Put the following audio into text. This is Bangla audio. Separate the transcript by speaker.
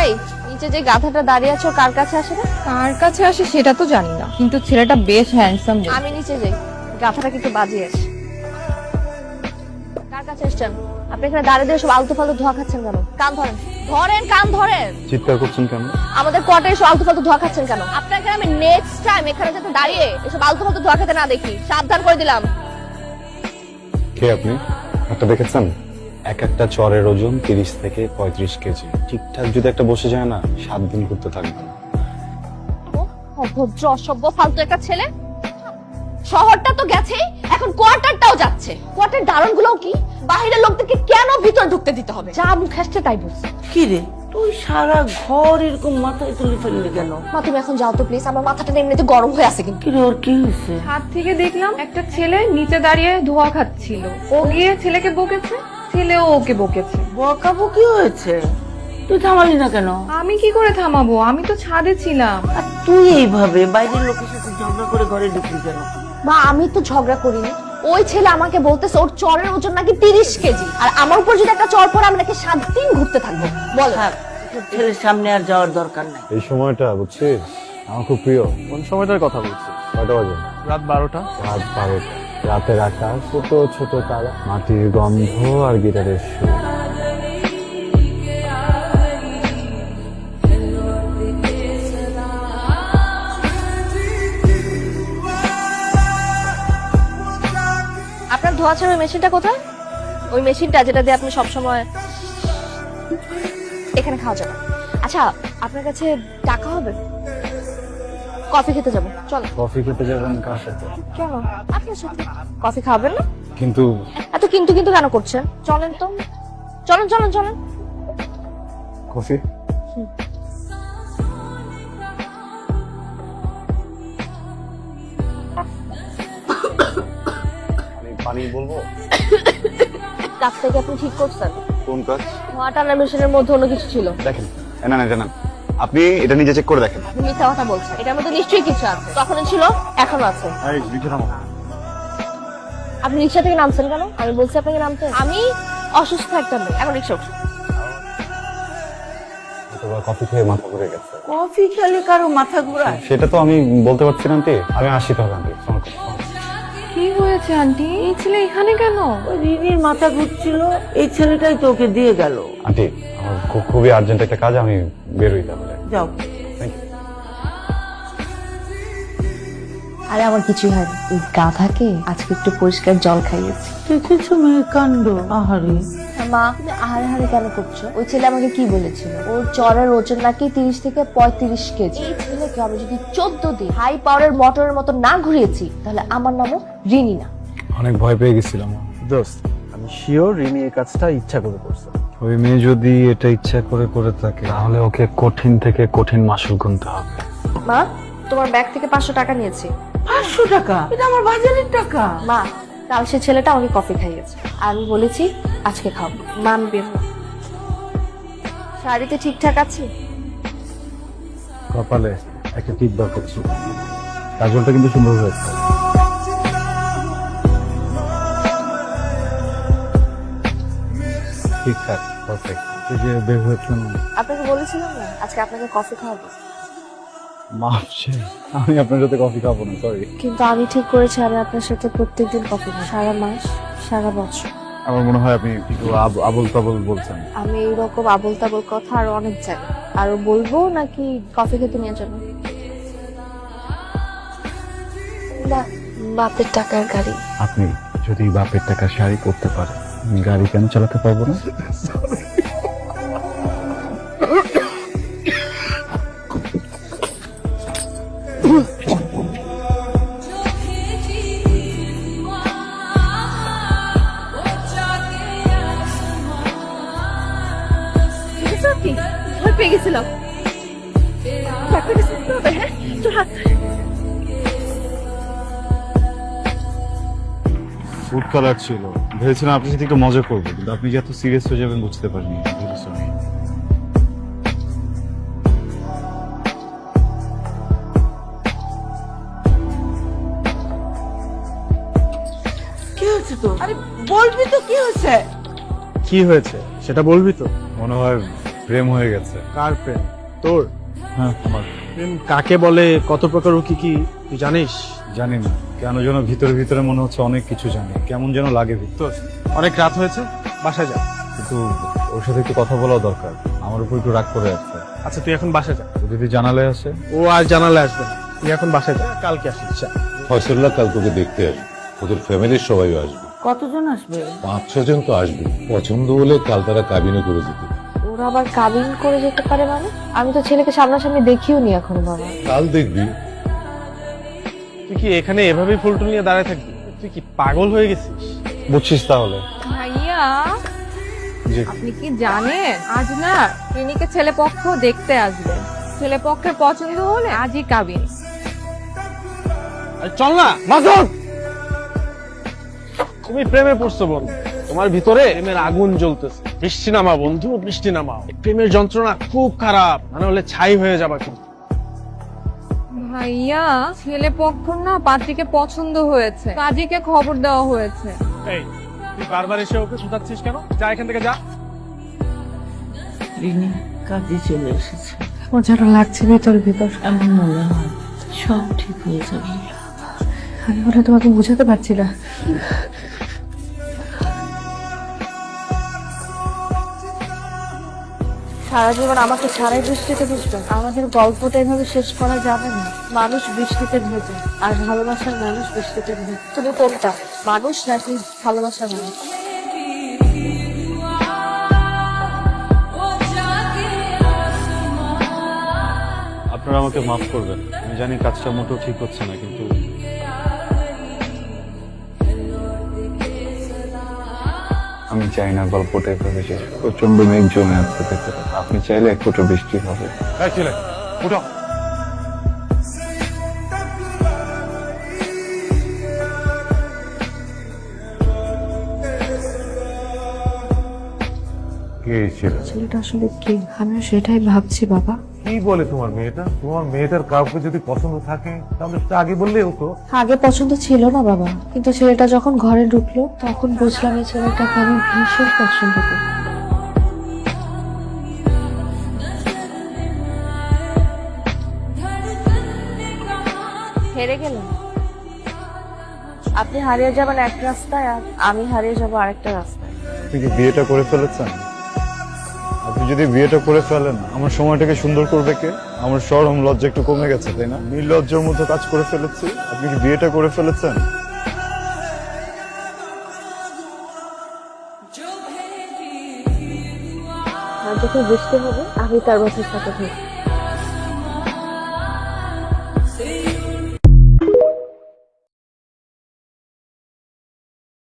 Speaker 1: এই নিচে যে গাধাটা দাঁড়িয়ে আছো কার কাছে আসে না?
Speaker 2: কার কাছে আসে সেটা তো জানি না, কিন্তু ছেলেটা বেশ হ্যান্ডসাম।
Speaker 1: আমি নিচে যাই, গাধাটা কিন্তু বাজিয়ে আসে। কার কাছে এসছেন? আপনি এখানে দাঁড়িয়ে দিয়ে সব আলতু ফালতু ধোয়া খাচ্ছেন কেন? কান ধরেন, ধরেন কান ধরেন।
Speaker 3: চিৎকার করছেন কেন?
Speaker 1: আমাদের কোয়ার্টারে এসব আলতু ফালতু ধোয়া খাচ্ছেন কেন? আপনাকে আমি নেক্সট টাইম এখানে যাতে দাঁড়িয়ে এসব আলতু ফালতু ধোয়া খেতে না দেখি, সাবধান করে দিলাম।
Speaker 3: কে আপনি? একটা দেখেছেন? এক একটা চরের ওজন 30 থেকে 35 কেজি। ঠিকঠাক যদি একটা বসে যায় না, 7 দিন ঘুরতে থাকবে না।
Speaker 1: অভদ্র অসভ্য ফালতু একটা ছেলে। শহরটা তো গেছেই, এখন কোয়ার্টারটাও যাচ্ছে। কোয়ার্টার দারোয়ানগুলোও কি বাইরের লোকদেরকে কেন ভিতর ঢুকতে দিতে হবে? যা মুখ আসছে তাই বলছে।
Speaker 4: কি রে তুই সারা ঘর এরকম মাথায় তুলে ফেললি কেন?
Speaker 1: মা তুমি এখন যাও তো প্লিজ, আমার মাথাটা এমনিতে গরম হয়ে আছে কিন্তু।
Speaker 4: কি রে ওর কি হয়েছে?
Speaker 2: ছাদ থেকে দেখলাম একটা ছেলে নিচে দাঁড়িয়ে ধোয়া খাচ্ছিল। ও গিয়ে ছেলেকে বকেছে, ছেলেও ওকে বকেছে।
Speaker 4: বকাবো কি হয়েছে? তুই থামালি না কেন?
Speaker 2: আমি কি করে থামাবো? আমি তো ছাদে ছিলাম।
Speaker 4: আর তুই এইভাবে বাইরের লোকের সাথে ঝগড়া করে ঘরে ঢুকলি কেন?
Speaker 1: মা আমি তো ঝগড়া করিনি, ওই ছেলে আমাকে বলতেছে ওর চরের ওজন নাকি 30 কেজি, আর আমার উপর যদি একটা চর পড়ে আমি নাকি 7 দিন ঘুরতে থাকবো। বল
Speaker 4: থাক, তোর ছেলের সামনে আর যাওয়ার দরকার নাই।
Speaker 3: এই সময়টা বুঝছিস আমার খুব প্রিয়।
Speaker 5: কোন সময়টার কথা বলছিস?
Speaker 3: কয়টা বাজে?
Speaker 5: রাত 12টা।
Speaker 3: রাত 12টা। রাতের আকাশ, ছোট ছোট তারা, মাটির গন্ধ আর গিটারের সুর।
Speaker 1: আপনার ধোয়া ছাড়ার মেশিনটা কোথায়? ওই মেশিনটা যেটা দিয়ে আপনি সবসময় এখানে খাওয়া যাবে। আচ্ছা আপনার কাছে টাকা হবে? কফি খেতে যাবো, চলো।
Speaker 3: কফি খেতে যাবেন কার সাথে?
Speaker 1: কেন? আপনার সাথে। কফি খাবেন না?
Speaker 3: কিন্তু
Speaker 1: এত কিন্তু কিন্তু কেন করছেন? চলেন তো, চলেন চলেন চলেন।
Speaker 3: কফি পানি বলবো?
Speaker 1: কাজ থেকে আপনি ঠিক করছেন?
Speaker 3: কোন কাজ?
Speaker 1: ধোয়া টানার মেশিনের মধ্যে অন্য কিছু ছিল।
Speaker 3: দেখেন, না না জানান, আপনি এটা নিজে চেক করে দেখেন।
Speaker 1: আপনি মিথ্যা কথা বলছেন, এটার মধ্যে নিশ্চয়ই কিছু আছে। তখনও ছিল, এখনো আছে। আপনি রিক্সা থেকে নামছেন কেন? আমি বলছি আপনাকে নামতে। আমি অসুস্থ একটা মেয়ে, এখন রিক্সা উঠছি।
Speaker 3: কফি খেয়ে মাথা ঘুরে গেছে।
Speaker 4: কফি খেলে কারো মাথা ঘোরায়?
Speaker 3: সেটা তো আমি বলতে পারছি না আন্টি। আমি আসি তাহলে আন্টি।
Speaker 2: কি হয়েছে আন্টি? এই ছেলে এখানে কেন?
Speaker 4: ওই রিনির মাথা ঘুরছিল, এই ছেলেটাই তো ওকে দিয়ে গেল।
Speaker 3: আন্টি আমার খুবই আর্জেন্ট একটা কাজ, আমি বেরোই তাহলে।
Speaker 4: যাও।
Speaker 3: Thank you.
Speaker 1: আরে আমার কিছুই হয়নি, ওই গাধাকে আজকে একটু পরিষ্কার জল খাইয়েছি।
Speaker 4: দেখেছো মেয়ের কাণ্ড? আহারে।
Speaker 1: মা তুমি আহারে হারে কেন করছো? ওই ছেলে আমাকে কি বলেছিল? ওর চরের ওজন নাকি 30 থেকে 35 কেজি। এই ছেলেকে আমি যদি 14 দিন হাই পাওয়ারের মোটরের মতো না ঘুরিয়েছি, তাহলে আমার নামও রিনি না।
Speaker 3: অনেক ভয় পেয়ে গেছিলাম।
Speaker 5: দোস্ত, আমি শিওর রিনি এই কাজটা ইচ্ছা করে করছে।
Speaker 3: ওই মেয়ে যদি এটা ইচ্ছা করে করে থাকে, তাহলে ওকে কঠিন থেকে কঠিন মাসুল গুনতে হবে।
Speaker 1: মা তোমার ব্যাগ থেকে 500 টাকা নিয়েছি।
Speaker 4: 500 টাকা? এটা আমার বাজারের টাকা।
Speaker 1: মা কাল সে ছেলেটা আমাকে কফি খাইয়েছে, আর আমি বলেছি আজকে খাবো। মা আমি বের হলাম। শাড়িতে ঠিকঠাক আছে?
Speaker 3: কপালে একটা টিপ দরকার ছিল, কাজলটা কিন্তু সুন্দর হয়েছে। ঠিকঠাক, পারফেক্ট। যে বের হয়েছিলাম,
Speaker 1: আপনাকে বলেছিলাম না আজকে আপনাকে কফি খাওয়াবো।
Speaker 3: মাফ চাই, আমি আপনার সাথে কফি খাবো না, সরি।
Speaker 1: কিন্তু আমি ঠিক করেছি আমি আপনার সাথে প্রত্যেকদিন কফি খাবো, সারা মাস সারা বছর।
Speaker 3: আমার মনে হয় আপনি একটু আবল তাবল বলছেন।
Speaker 1: আমি এইরকম আবল তাবল কথা আরো অনেক জানি, আরো বলবো নাকি কফি খেতে নিয়ে যাবো? না, বাপের টাকার গাড়ি।
Speaker 3: আপনি যদি বাপের টাকা শাড়ি করতে পারেন, গাড়ি কেন চালাতে পারবো না?
Speaker 1: ভয় পেয়ে গেছিলাম। হ্যাঁ তোর হাত।
Speaker 3: ফুড কালার ছিল, ভেবেছিলাম আপনার সাথে একটু মজা করবো, কিন্তু আপনি যে এত সিরিয়াস হয়ে যাবেন বুঝতে পারিনি। সরি।
Speaker 4: কি হয়েছে তো? আরে বলবি তো কি হয়েছে?
Speaker 5: কি হয়েছে সেটা বলবি তো?
Speaker 3: মনে হয় প্রেম হয়ে গেছে।
Speaker 5: কার প্রেম? তোর?
Speaker 3: হ্যাঁ আমার।
Speaker 5: প্রেম কাকে বলে, কত প্রকার ও কি কি তুই জানিস?
Speaker 3: জানি না কেন যেন ভিতরে ভিতরে মনে হচ্ছে অনেক কিছু জানি, কেমন যেন লাগে ভিতর।
Speaker 5: অনেক রাত হয়েছে, বাসায় যা।
Speaker 3: কিন্তু ওর সাথে একটু কথা বলাও দরকার, আমার উপর একটু রাগ করে আছে।
Speaker 5: আচ্ছা তুই এখন বাসায় যা।
Speaker 3: ও যদি জানালে আসে?
Speaker 5: ও আর জানালে আসবে না। তুই এখন বাসায় যা, কালকে আসিস যা।
Speaker 6: ফয়সল্লাহ কাল তোকে দেখতে আসবে, ওদের ফ্যামিলির সবাই আসবে,
Speaker 4: কতজন আসবে?
Speaker 6: 5-6 জন তো আসবে। পছন্দ হলে কাল তারা কাবিনে করে যেতে।
Speaker 1: ওরা আবার কাবিন করে যেতে পারে মানে? আমি তো ছেলেকে সামনাসামনি দেখিও নি এখন বাবা।
Speaker 6: কাল দেখবি।
Speaker 5: তুই কি এখানে এভাবেই ফুলটুল নিয়ে দাঁড়ায় থাকবি? তুই কি পাগল হয়ে গেছিস?
Speaker 3: বুঝছিস তাহলে?
Speaker 2: ভাইয়া
Speaker 3: যে
Speaker 2: আপনি কি জানেন আজ না ক্লিনিকে ছেলে পক্ষ দেখতে আসবে, ছেলে পক্ষের পছন্দ হলে আজই কাবিন।
Speaker 5: আরে চল না মাসুদ, তুমি প্রেমে পড়ছো বন্ধু, তোমার ভিতরে প্রেমের আগুন জ্বলতেছে। বৃষ্টি নামা বন্ধু, বৃষ্টি নামা। এই প্রেমের যন্ত্রণা খুব খারাপ, মানে হলে ছাই হয়ে যাবা কিন্তু।
Speaker 2: ভাইয়া ছেলে পক্ষ না পাত্রীকে পছন্দ হয়েছে, কাজীকে খবর দেওয়া হয়েছে।
Speaker 5: এই তুই বারবার এসে ওকে শুধাচ্ছিস কেন? যা এখান থেকে যা।
Speaker 4: রিনি কাজে চলে এসেছে।
Speaker 1: আমার যেন লাগছে ভিতর ভিতর।
Speaker 4: এমন মনে হয় সব ঠিক হয়ে যাবে।
Speaker 1: আমি ওটা তোমাকে বুঝাতে পারছি না। সারা জীবন আমাকে ছাড়াই বৃষ্টিতে ভিজবে? আমাদের গল্পটা এভাবে শেষ করা যাবে না। মানুষ বৃষ্টিতে ভেজে, আর ভালোবাসার মানুষ বৃষ্টিতে ভেজে। তুমি কোনটা, মানুষ নাকি ভালোবাসার মানুষ?
Speaker 3: আপনারা আমাকে মাফ করবেন, আমি জানি কাজটা মোটেও ঠিক হচ্ছে না, কিন্তু আমি চাই না গল্পটা এভাবে শেষ। প্রচন্ড মেঘ জমে আসতে পেতে, আপনি চাইলে এক ফোঁটা বৃষ্টি হবে।
Speaker 5: উঠো।
Speaker 6: কে ছিল?
Speaker 1: ছেলেটা আসলে কি, আমিও সেটাই ভাবছি বাবা।
Speaker 7: কি বলে তোমার মেয়েটা? তোমার মেয়েটার কাউকে যদি পছন্দ থাকে তাহলে সেটা আগে বললেই হতো।
Speaker 1: আগে পছন্দ ছিল না বাবা, কিন্তু ছেলেটা যখন ঘরে ঢুকলো তখন বুঝলাম এই ছেলেটাকে আমি ভীষণ পছন্দ করি। হেরে গেলাম। আপনি হারিয়ে যাবেন এক রাস্তায়, আর আমি হারিয়ে যাবো আরেকটা রাস্তায়।
Speaker 3: আপনি কি বিয়েটা করে ফেলেছেন? আপনি যদি বিয়েটা করে ফেলেন, আমার সময়টাকে সুন্দর করবে কে? আমার শরম লজ্জা একটু কমে গেছে, তাই না? নির্লজ্জার মতো কাজ করে ফেলেছি। আপনি কি বিয়েটা করে ফেলেছেন?
Speaker 1: আর যখন বুঝতে হবে আমি তার বাসার সাথে থাকি।